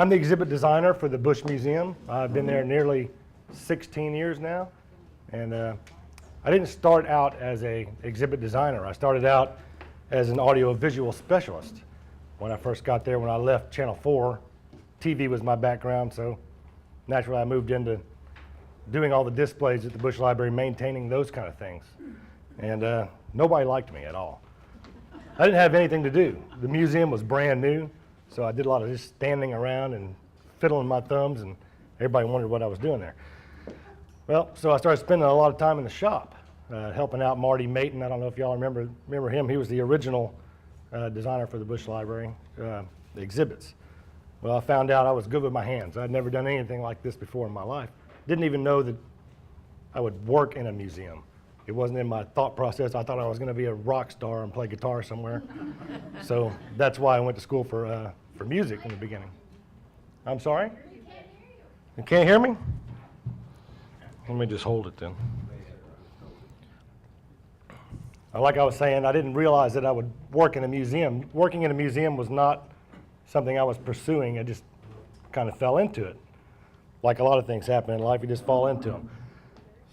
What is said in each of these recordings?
I'm the exhibit designer for the Bush Museum. I've been there nearly 16 years now. And I didn't start out as an exhibit designer. I started out as an audio-visual specialist. When I first got there, when I left Channel 4, TV was my background, so naturally I moved into doing all the displays at the Bush Library, maintaining those kind of things. And nobody liked me at all. I didn't have anything to do. The museum was brand new, so I did a lot of just standing around and fiddling my thumbs, and everybody wondered what I was doing there. Well, so I started spending a lot of time in the shop, helping out Marty Mayton. I don't know if y'all remember him. He was the original designer for the Bush Library, the exhibits. Well, I found out I was good with my hands. I'd never done anything like this before in my life. Didn't even know that I would work in a museum. It wasn't in my thought process. I thought I was going to be a rock star and play guitar somewhere. So that's why I went to school for music in the beginning. I'm sorry? You can't hear me? Let me just hold it then. Like I was saying, I didn't realize that I would work in a museum. Working in a museum was not something I was pursuing. I just kind of fell into it. Like a lot of things happen in life, you just fall into them.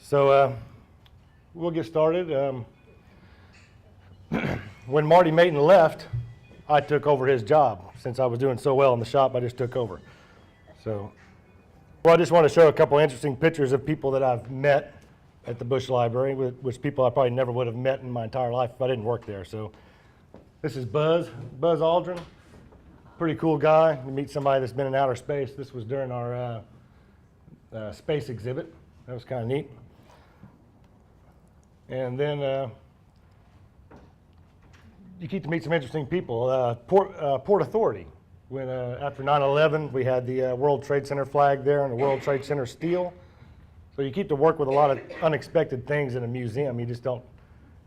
So we'll get started. When Marty Mayton left, I took over his job. Since I was doing so well in the shop, I just took over. So, well, I just want to show a couple interesting pictures of people that I've met at the Bush Library, which people I probably never would have met in my entire life if I didn't work there. So this is Buzz Aldrin. Pretty cool guy. You meet somebody that's been in outer space. This was during our space exhibit. That was kind of neat. And then you get to meet some interesting people. Port Authority. When after 9/11, we had the World Trade Center flag there and the World Trade Center steel. So you keep to work with a lot of unexpected things in a museum. You just don't.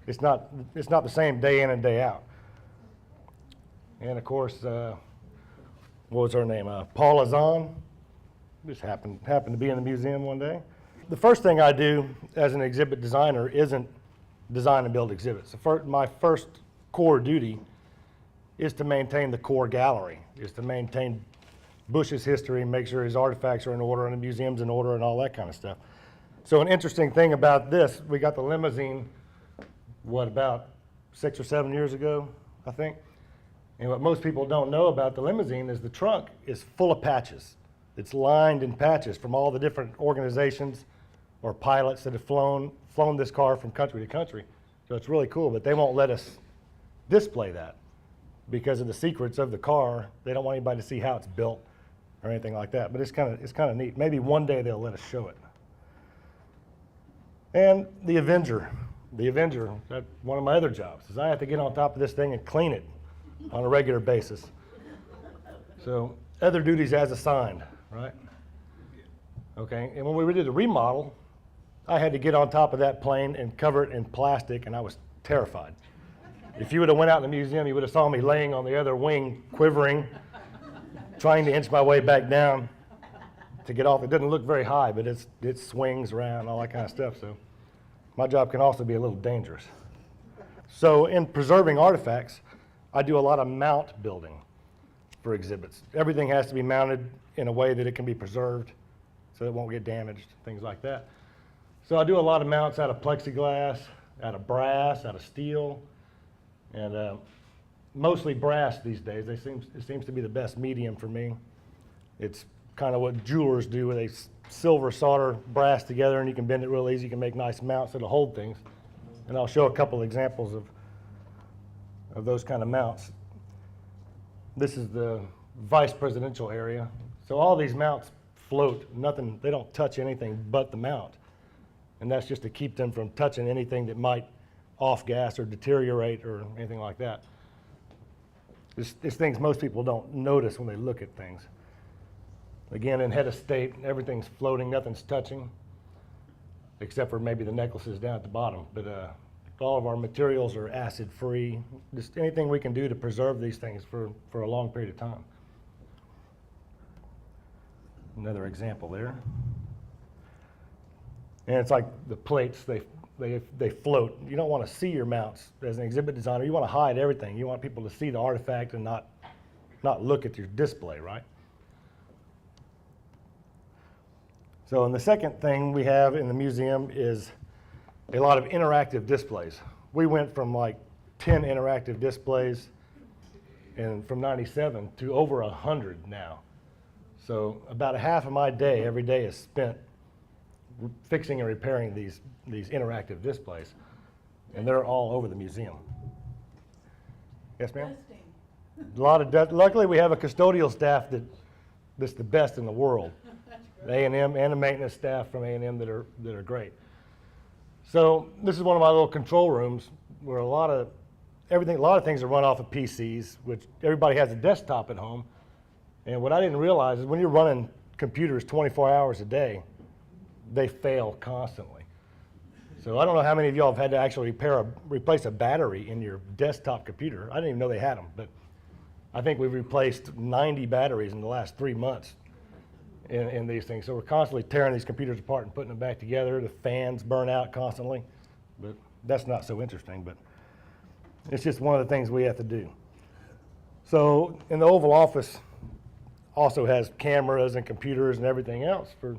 It's not the same day in and day out. And of course, what was her name? Paula Zahn. Just happened to be in the museum one day. The first thing I do as an exhibit designer isn't design and build exhibits. My first core duty is to maintain the core gallery, is to maintain Bush's history, make sure his artifacts are in order and the museum's in order and all that kind of stuff. So an interesting thing about this, we got the limousine, about 6 or 7 years ago, I think. And what most people don't know about the limousine is the trunk is full of patches. It's lined in patches from all the different organizations or pilots that have flown this car from country to country. So it's really cool, but they won't let us display that because of the secrets of the car. They don't want anybody to see how it's built or anything like that, but it's kind of neat. Maybe one day they'll let us show it. And the Avenger, that's one of my other jobs, is I have to get on top of this thing and clean it on a regular basis. So other duties as assigned, right? Okay, and when we did the remodel, I had to get on top of that plane and cover it in plastic, and I was terrified. If you would have went out in the museum, you would have saw me laying on the other wing, quivering, trying to inch my way back down to get off. It doesn't look very high, but it swings around, all that kind of stuff. So my job can also be a little dangerous. So in preserving artifacts, I do a lot of mount building for exhibits. Everything has to be mounted in a way that it can be preserved so it won't get damaged, things like that. So I do a lot of mounts out of plexiglass, out of brass, out of steel, and mostly brass these days. It seems to be the best medium for me. It's kind of what jewelers do, where they silver solder brass together and you can bend it real easy. You can make nice mounts that'll hold things. And I'll show a couple examples of those kind of mounts. This is the vice presidential area. So all these mounts float, nothing, they don't touch anything but the mount. And that's just to keep them from touching anything that might off-gas or deteriorate or anything like that. It's things most people don't notice when they look at things. Again, in head of state, everything's floating, nothing's touching, except for maybe the necklaces down at the bottom. But all of our materials are acid-free. Just anything we can do to preserve these things for a long period of time. Another example there. And it's like the plates, they float. You don't want to see your mounts as an exhibit designer. You want to hide everything. You want people to see the artifact and not look at your display, right? So, and the second thing we have in the museum is a lot of interactive displays. We went from like 10 interactive displays and from 97 to over 100 now. So about a half of my day every day is spent fixing and repairing these interactive displays. And they're all over the museum. Yes, ma'am? A lot of luckily we have a custodial staff that's the best in the world. The A&M and the maintenance staff from A&M that are great. So this is one of my little control rooms where a lot of things are run off of PCs, which everybody has a desktop at home. And what I didn't realize is when you're running computers 24 hours a day, they fail constantly. So I don't know how many of y'all have had to actually replace a battery in your desktop computer. I didn't even know they had them, but I think we've replaced 90 batteries in the last 3 months in these things. So we're constantly tearing these computers apart and putting them back together. The fans burn out constantly, but that's not so interesting, but it's just one of the things we have to do. So in the Oval Office also has cameras and computers and everything else for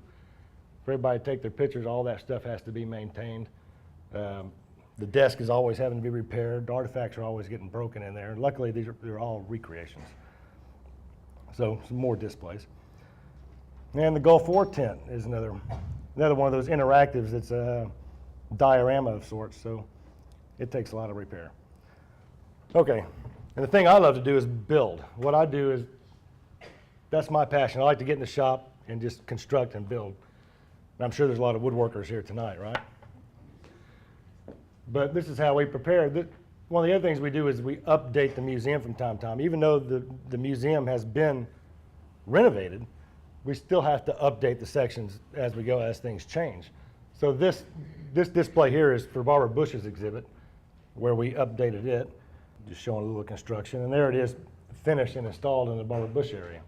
everybody to take their pictures. All that stuff has to be maintained. The desk is always having to be repaired. The artifacts are always getting broken in there. And luckily, they're all recreations. So some more displays. And the Gulf War tent is another one of those interactives that's a diorama of sorts. So it takes a lot of repair. Okay, and the thing I love to do is build. What I do is, that's my passion. I like to get in the shop and just construct and build. And I'm sure there's a lot of woodworkers here tonight, right? But this is how we prepare. One of the other things we do is we update the museum from time to time. Even though the museum has been renovated, we still have to update the sections as we go, as things change. So this display here is for Barbara Bush's exhibit, where we updated it, just showing a little construction. And there it is, finished and installed in the Barbara Bush area.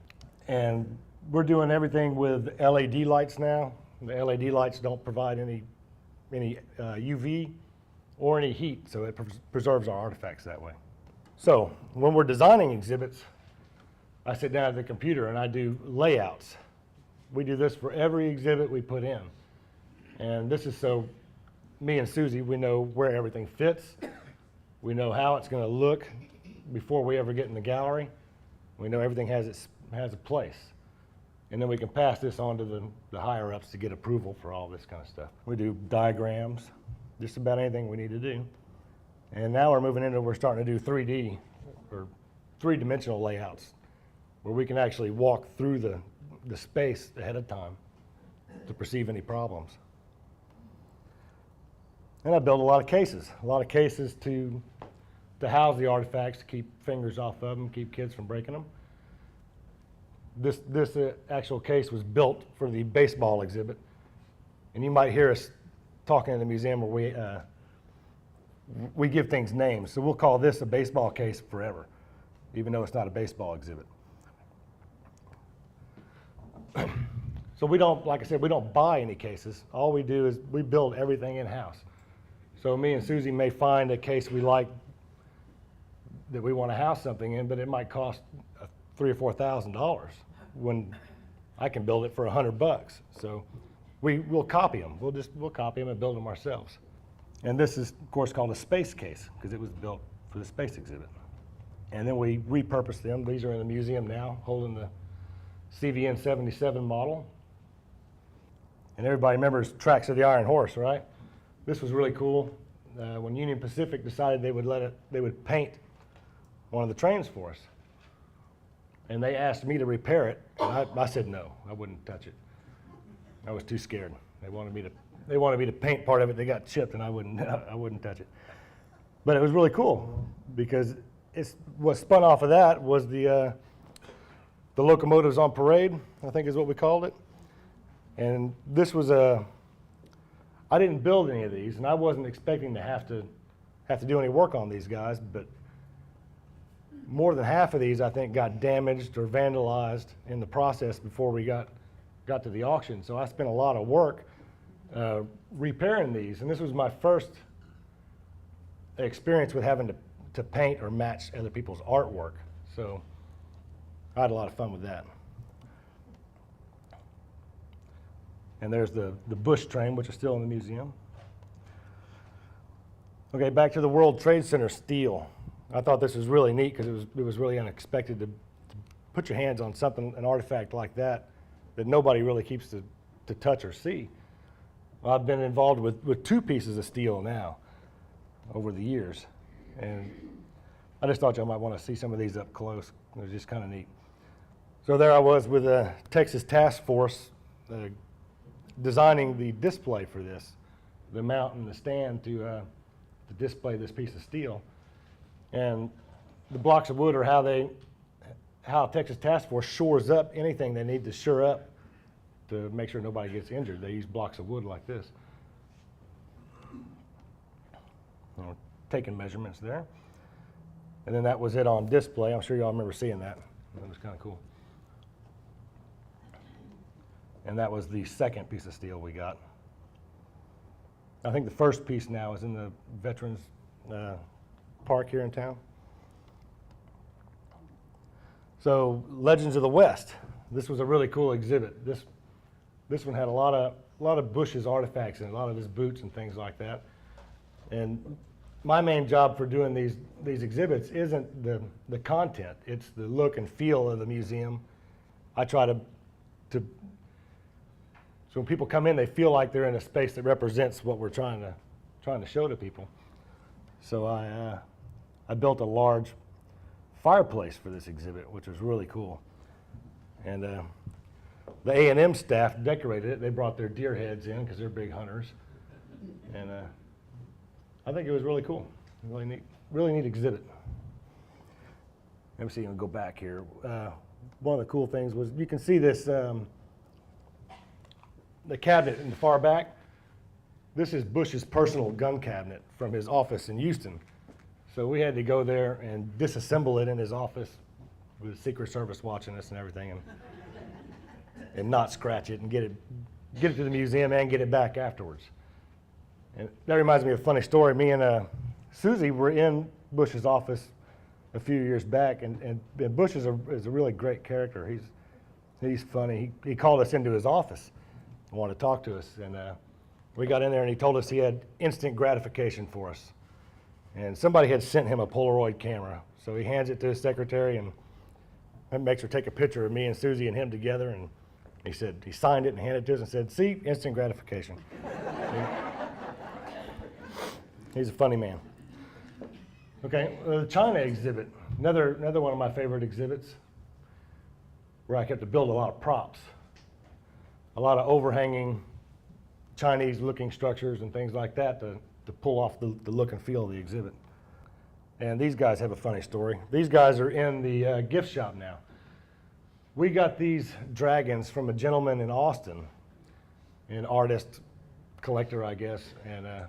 And we're doing everything with LED lights now. The LED lights don't provide any UV or any heat, so it preserves our artifacts that way. So when we're designing exhibits, I sit down at the computer and I do layouts. We do this for every exhibit we put in. And this is so me and Susie, we know where everything fits. We know how it's going to look before we ever get in the gallery. We know everything has a place. And then we can pass this on to the higher ups to get approval for all this kind of stuff. We do diagrams, just about anything we need to do. And now we're starting to do 3D or three-dimensional layouts where we can actually walk through the space ahead of time to perceive any problems. And I build a lot of cases to house the artifacts, to keep fingers off of them, keep kids from breaking them. This actual case was built for the baseball exhibit. And you might hear us talking in the museum where we give things names. So we'll call this a baseball case forever, even though it's not a baseball exhibit. So we don't, like I said, we don't buy any cases. All we do is we build everything in-house. So me and Susie may find a case we like that we want to house something in, but it might cost $3,000 or $4,000 when I can build it for $100. So we'll copy them. We'll copy them and build them ourselves. And this is, of course, called a space case because it was built for the space exhibit. And then we repurpose them. These are in the museum now, holding the CVN 77 model. And everybody remembers Tracks of the Iron Horse, right? This was really cool. When Union Pacific decided they would paint one of the trains for us. And they asked me to repair it, and I said no, I wouldn't touch it. I was too scared. They wanted me to paint part of it. They got chipped, and I wouldn't touch it. But it was really cool because what spun off of that was the locomotives on parade, I think is what we called it. And this was I didn't build any of these, and I wasn't expecting to have to do any work on these guys, but more than half of these, I think, got damaged or vandalized in the process before we got to the auction. So I spent a lot of work repairing these, and this was my first experience with having to paint or match other people's artwork. So I had a lot of fun with that. And there's the Bush train, which is still in the museum. Okay, back to the World Trade Center steel. I thought this was really neat because it was really unexpected to put your hands on something, an artifact like that nobody really keeps to touch or see. Well, I've been involved with 2 pieces of steel now over the years, and I just thought y'all might want to see some of these up close. It was just kind of neat. So there I was with a Texas task force designing the display for this, the mount and the stand to display this piece of steel. And the blocks of wood are how Texas Task Force shores up anything they need to shore up to make sure nobody gets injured. They use blocks of wood like this. Taking measurements there. And then that was it on display. I'm sure y'all remember seeing that. That was kind of cool. And that was the second piece of steel we got. I think the first piece now is in the Veterans Park here in town. So, Legends of the West. This was a really cool exhibit. This one had a lot of Bush's artifacts and a lot of his boots and things like that. And my main job for doing these exhibits isn't the content. It's the look and feel of the museum. I try to so when people come in, they feel like they're in a space that represents what we're trying to show to people. So I built a large fireplace for this exhibit, which was really cool. And the A&M staff decorated it. They brought their deer heads in because they're big hunters. And I think it was really cool. Really neat exhibit. Let me see, I'm gonna go back here. One of the cool things was you can see this, the cabinet in the far back. This is Bush's personal gun cabinet from his office in Houston. So we had to go there and disassemble it in his office with the Secret Service watching us and everything, and not scratch it and get it to the museum and get it back afterwards. And that reminds me of a funny story. Me and Susie were in Bush's office a few years back, and Bush is a really great character. He's funny. He called us into his office and wanted to talk to us, and we got in there and he told us he had instant gratification for us. And somebody had sent him a Polaroid camera. So he hands it to his secretary and makes her take a picture of me and Susie and him together. And he said, he signed it and handed it to us and said, "See, instant gratification." He's a funny man. Okay, the China exhibit, another one of my favorite exhibits where I kept to build a lot of props. A lot of overhanging Chinese looking structures and things like that to pull off the look and feel of the exhibit. And these guys have a funny story. These guys are in the gift shop now. We got these dragons from a gentleman in Austin, an artist, collector, I guess, and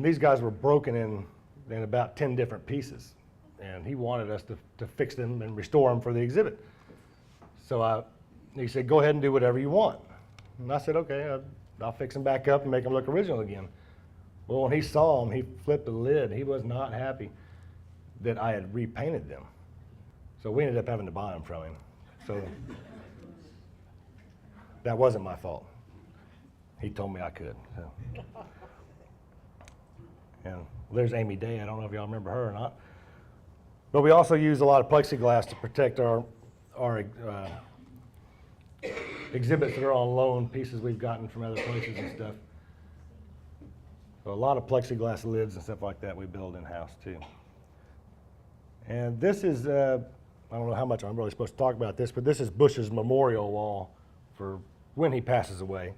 these guys were broken in about 10 different pieces. And he wanted us to fix them and restore them for the exhibit. So he said, "Go ahead and do whatever you want." And I said, "Okay, I'll fix them back up and make them look original again." Well, when he saw them, he flipped the lid. He was not happy that I had repainted them. So we ended up having to buy them from him. So that wasn't my fault. He told me I could. So. And there's Amy Day. I don't know if y'all remember her or not. But we also use a lot of plexiglass to protect our exhibits that are on loan, pieces we've gotten from other places and stuff. So a lot of plexiglass lids and stuff like that we build in-house too. And this is, I don't know how much I'm really supposed to talk about this, but this is Bush's memorial wall for when he passes away.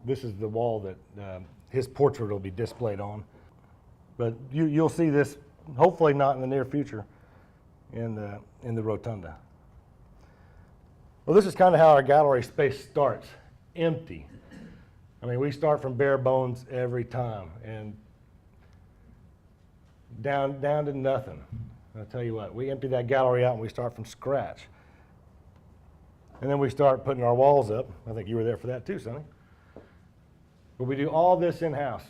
This is the wall that his portrait will be displayed on. But you'll see this, hopefully not in the near future, in the rotunda. Well, this is kind of how our gallery space starts, empty. I mean, we start from bare bones every time, and down to nothing. I'll tell you what, we empty that gallery out and we start from scratch. And then we start putting our walls up. I think you were there for that too, Sonny. But we do all this in-house.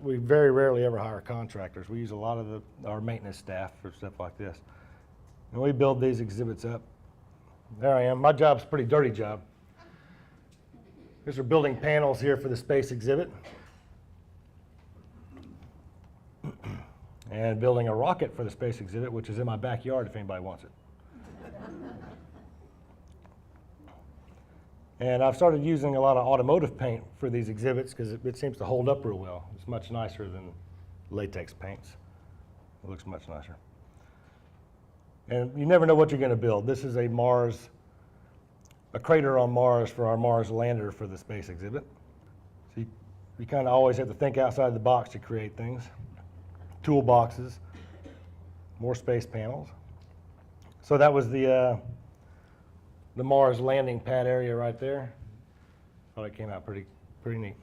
We very rarely ever hire contractors. We use a lot of our maintenance staff for stuff like this. And we build these exhibits up. There I am. My job's a pretty dirty job. These are building panels here for the space exhibit. And building a rocket for the space exhibit, which is in my backyard if anybody wants it. And I've started using a lot of automotive paint for these exhibits because it seems to hold up real well. It's much nicer than latex paints. It looks much nicer. And you never know what you're going to build. This is a crater on Mars for our Mars lander for the space exhibit. So you kind of always have to think outside the box to create things. Toolboxes, more space panels. So that was the Mars landing pad area right there. Thought it came out pretty neat.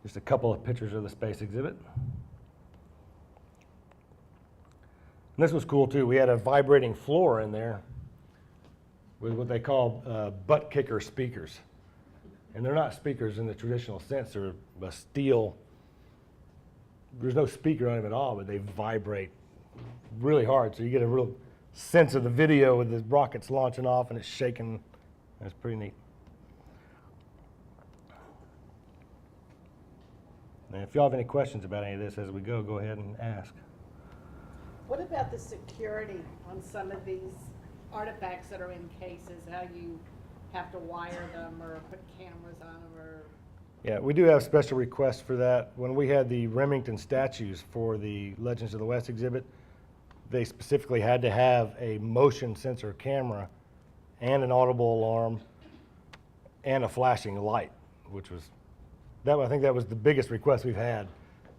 Just a couple of pictures of the space exhibit. And this was cool too. We had a vibrating floor in there with what they call butt kicker speakers. And they're not speakers in the traditional sense. They're a steel. There's no speaker on them at all, but they vibrate really hard. So you get a real sense of the video with the rockets launching off and it's shaking. That's pretty neat. And if y'all have any questions about any of this as we go ahead and ask. What about the security on some of these artifacts that are in cases? How you have to wire them or put cameras on them or... Yeah, we do have special requests for that. When we had the Remington statues for the Legends of the West exhibit, they specifically had to have a motion sensor camera and an audible alarm and a flashing light, which was, I think that was the biggest request we've had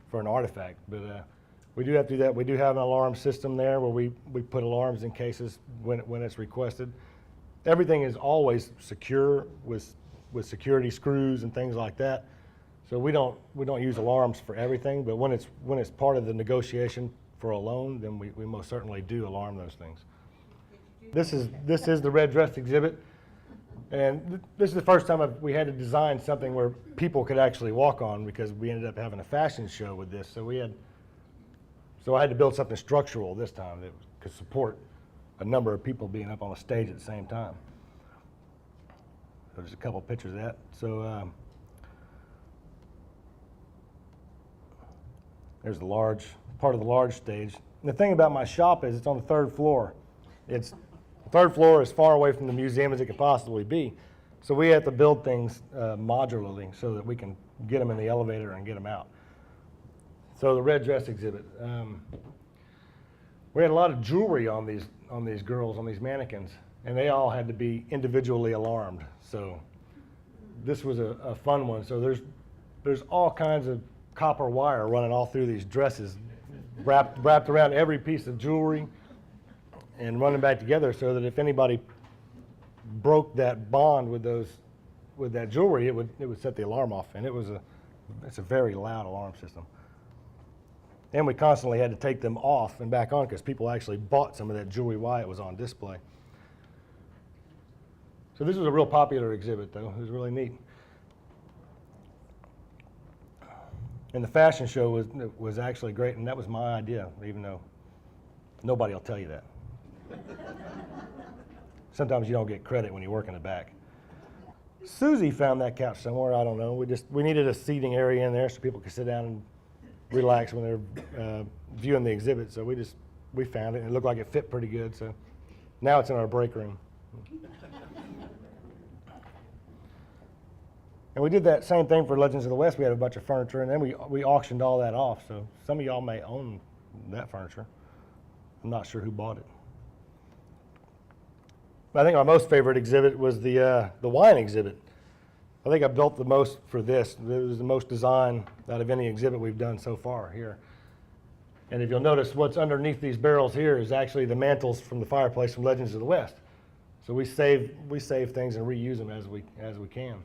for an artifact. But we do have to do that. We do have an alarm system there where we put alarms in cases when it's requested. Everything is always secure with security screws and things like that. So we don't use alarms for everything, but when it's part of the negotiation for a loan, then we most certainly do alarm those things. This is the red dress exhibit, and this is the first time we had to design something where people could actually walk on because we ended up having a fashion show with this. So I had to build something structural this time that could support a number of people being up on a stage at the same time. There's a couple pictures of that. So there's the part of the large stage. And the thing about my shop is it's on the third floor. The third floor is far away from the museum as it could possibly be. So we have to build things modularly so that we can get them in the elevator and get them out. So the red dress exhibit. We had a lot of jewelry on these girls, on these mannequins, and they all had to be individually alarmed. So this was a fun one. So there's all kinds of copper wire running all through these dresses, wrapped around every piece of jewelry and running back together so that if anybody broke that bond with that jewelry, it would set the alarm off. And it's a very loud alarm system. And we constantly had to take them off and back on because people actually bought some of that jewelry while it was on display. So this was a real popular exhibit, though. It was really neat. And the fashion show was actually great, and that was my idea, even though nobody will tell you that. Sometimes you don't get credit when you work in the back. Susie found that couch somewhere, I don't know. We needed a seating area in there so people could sit down and relax when they're viewing the exhibit. So we found it, and it looked like it fit pretty good. So now it's in our break room. And we did that same thing for Legends of the West. We had a bunch of furniture, and then we auctioned all that off. So some of y'all may own that furniture. I'm not sure who bought it. I think our most favorite exhibit was the wine exhibit. I think I built the most for this. It was the most design out of any exhibit we've done so far here. And if you'll notice, what's underneath these barrels here is actually the mantles from the fireplace from Legends of the West. So we save things and reuse them as we can.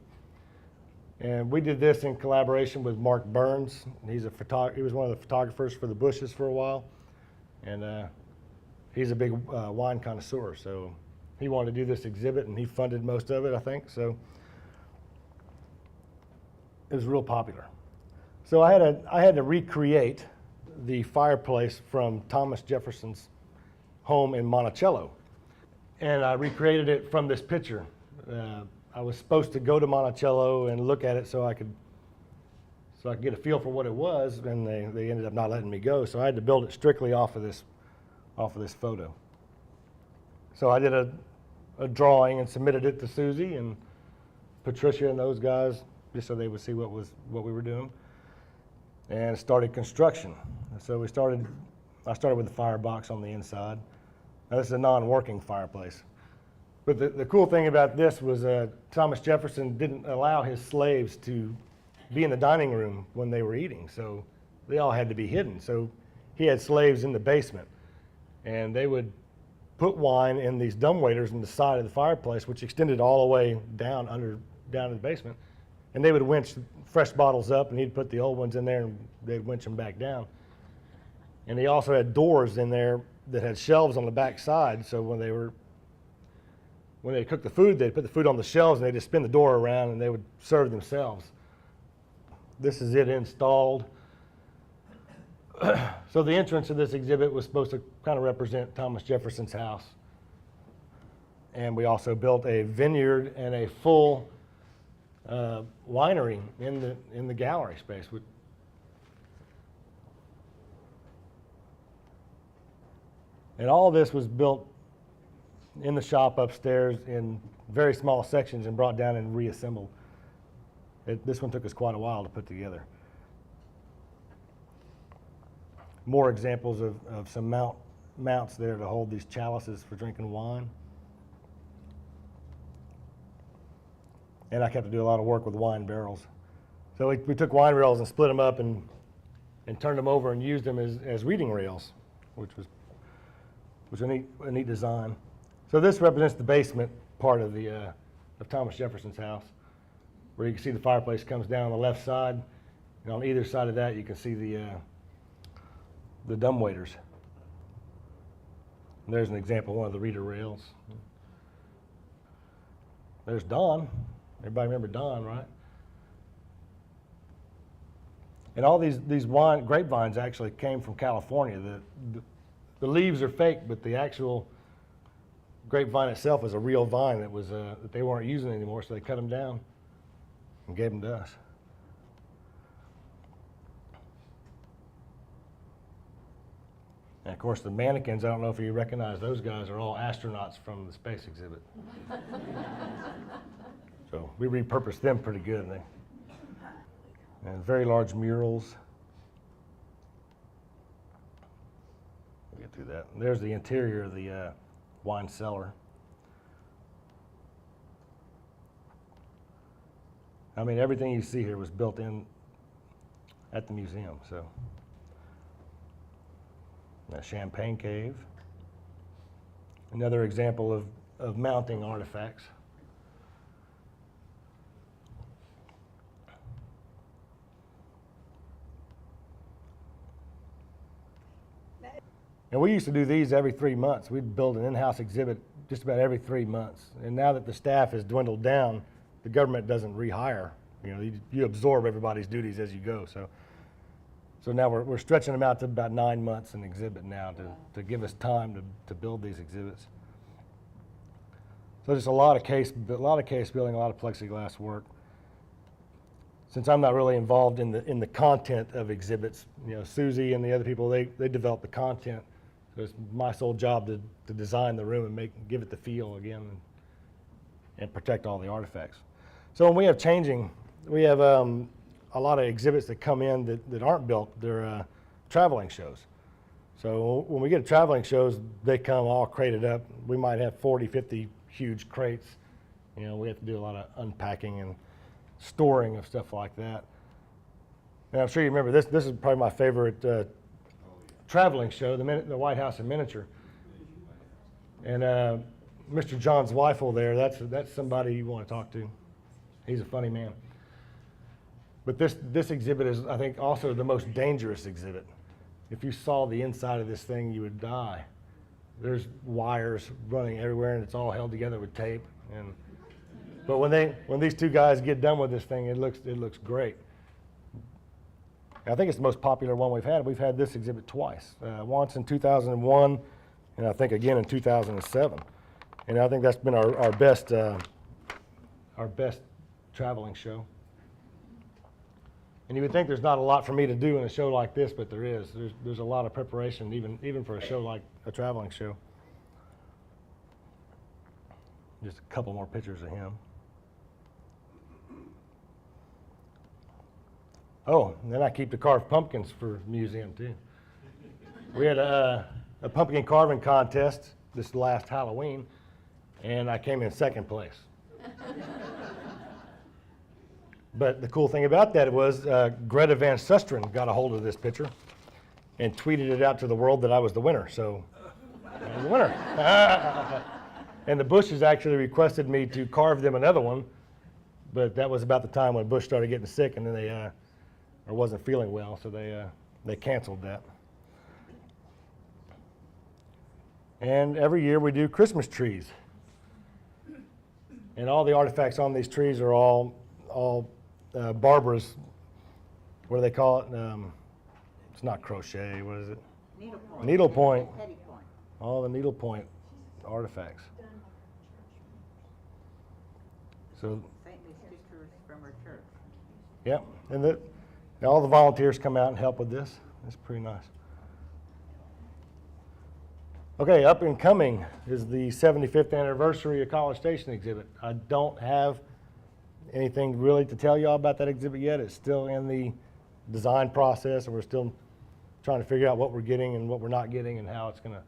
And we did this in collaboration with Mark Burns. He was one of the photographers for the Bushes for a while, and he's a big wine connoisseur. So he wanted to do this exhibit, and he funded most of it, I think. So it was real popular. So I had to recreate the fireplace from Thomas Jefferson's home in Monticello, and I recreated it from this picture. I was supposed to go to Monticello and look at it so I could get a feel for what it was, and they ended up not letting me go. So I had to build it strictly off of this photo. So I did a drawing and submitted it to Susie and Patricia and those guys, just so they would see what we were doing, and started construction. So I started with the firebox on the inside. Now this is a non-working fireplace. But the cool thing about this was Thomas Jefferson didn't allow his slaves to be in the dining room when they were eating, so they all had to be hidden. So he had slaves in the basement, and they would put wine in these dumbwaiters in the side of the fireplace, which extended all the way down in the basement. And they would winch fresh bottles up, and he'd put the old ones in there, and they'd winch them back down. And he also had doors in there that had shelves on the back side, so when they cooked the food, they'd put the food on the shelves, and they'd just spin the door around, and they would serve themselves. This is it installed. So the entrance of this exhibit was supposed to kind of represent Thomas Jefferson's house. And we also built a vineyard and a full winery in the gallery space. And all of this was built in the shop upstairs in very small sections and brought down and reassembled. This one took us quite a while to put together. More examples of some mounts there to hold these chalices for drinking wine. And I kept to do a lot of work with wine barrels. So we took wine barrels and split them up and turned them over and used them as reading rails, which was a neat design. So this represents the basement part of Thomas Jefferson's house, where you can see the fireplace comes down on the left side, and on either side of that you can see the dumbwaiters. And there's an example of one of the reader rails. There's Don. Everybody remember Don, right? And all these grapevines actually came from California. The leaves are fake, but the actual grapevine itself is a real vine that they weren't using anymore, so they cut them down and gave them to us. And of course the mannequins, I don't know if you recognize those guys, are all astronauts from the space exhibit. So we repurposed them pretty good. And very large murals. We'll get through that. And there's the interior of the wine cellar. I mean, everything you see here was built in at the museum. So, the champagne cave. Another example of mounting artifacts. And we used to do these every 3 months. We'd build an in-house exhibit just about every 3 months. And now that the staff has dwindled down, the government doesn't rehire. You know, you absorb everybody's duties as you go. So now we're stretching them out to about 9 months an exhibit now to give us time to build these exhibits. So just a lot of case building, a lot of plexiglass work. Since I'm not really involved in the content of exhibits, you know, Susie and the other people, they develop the content. So it's my sole job to design the room and give it the feel again and protect all the artifacts. So when we have changing, we have a lot of exhibits that come in that aren't built. They're traveling shows. So when we get traveling shows, they come all crated up. We might have 40, 50 huge crates. You know, we have to do a lot of unpacking and storing of stuff like that. And I'm sure you remember this. This is probably my favorite traveling show, the White House in miniature. And Mr. John Zweifel there, that's somebody you want to talk to. He's a funny man. But this exhibit is, I think, also the most dangerous exhibit. If you saw the inside of this thing, you would die. There's wires running everywhere, and it's all held together with tape. But when these two guys get done with this thing, it looks great. I think it's the most popular one we've had. We've had this exhibit twice. Once in 2001, and I think again in 2007. And I think that's been our best our best traveling show. And you would think there's not a lot for me to do in a show like this, but there is. There's a lot of preparation, even for a show like a traveling show. Just a couple more pictures of him. Oh, and then I keep the carved pumpkins for the museum too. We had a pumpkin carving contest this last Halloween, and I came in second place. But the cool thing about that was Greta Van Susteren got a hold of this picture and tweeted it out to the world that I was the winner. So I was the winner. And the Bushes actually requested me to carve them another one, but that was about the time when Bush started getting sick, and then they or wasn't feeling well, so they canceled that. And every year we do Christmas trees, and all the artifacts on these trees are all Barbara's, what do they call it? It's not crochet, what is it? Needlepoint. Needlepoint. Petty point. All the needlepoint artifacts. So, Saintly stickers from our church. yeah, and all the volunteers come out and help with this. It's pretty nice. Okay, up and coming is the 75th anniversary of College Station exhibit. I don't have anything really to tell y'all about that exhibit yet. It's still in the design process, and we're still trying to figure out what we're getting and what we're not getting and how it's gonna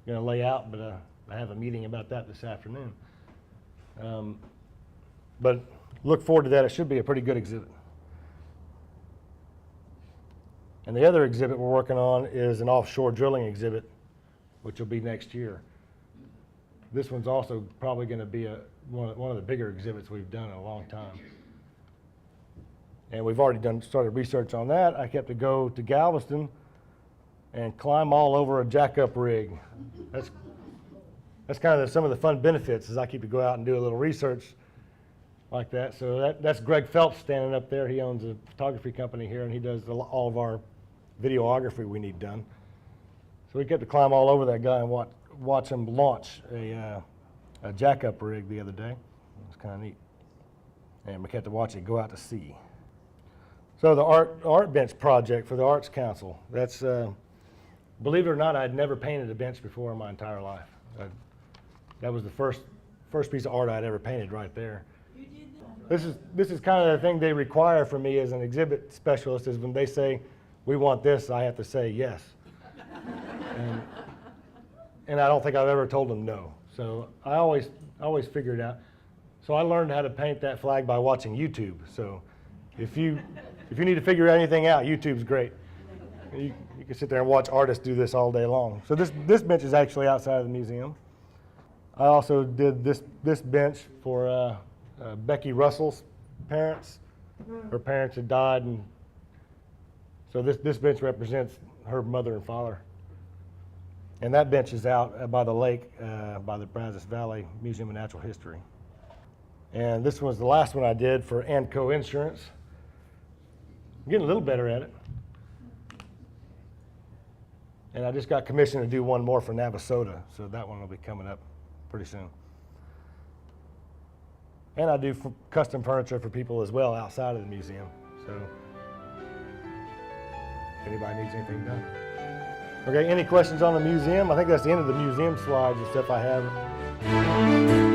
lay out. But I have a meeting about that this afternoon. But look forward to that. It should be a pretty good exhibit. And the other exhibit we're working on is an offshore drilling exhibit, which will be next year. This one's also probably going to be one of the bigger exhibits we've done in a long time. And we've already started research on that. I kept to go to Galveston and climb all over a jack-up rig. That's kind of some of the fun benefits, is I keep to go out and do a little research like that. So that's Greg Phelps standing up there. He owns a photography company here, and he does all of our videography we need done. So we get to climb all over that guy and watch him launch a jack-up rig the other day. It was kind of neat. And we get to watch it go out to sea. So the art bench project for the Arts Council, that's, believe it or not, I'd never painted a bench before in my entire life. That was the first piece of art I'd ever painted right there. This is kind of the thing they require from me as an exhibit specialist, is when they say, we want this, I have to say yes. And I don't think I've ever told them no. So I always figure it out. So I learned how to paint that flag by watching YouTube. So if you need to figure anything out, YouTube's great. You can sit there and watch artists do this all day long. So this bench is actually outside of the museum. I also did this bench for Becky Russell's parents. Her parents had died, and so this bench represents her mother and father. And that bench is out by the lake, by the Brazos Valley Museum of Natural History. And this was the last one I did for Hancock Insurance. I'm getting a little better at it. And I just got commissioned to do one more for Navasota, so that one will be coming up pretty soon. And I do custom furniture for people as well outside of the museum. So if anybody needs anything done. Okay, any questions on the museum? I think that's the end of the museum slides and stuff I have.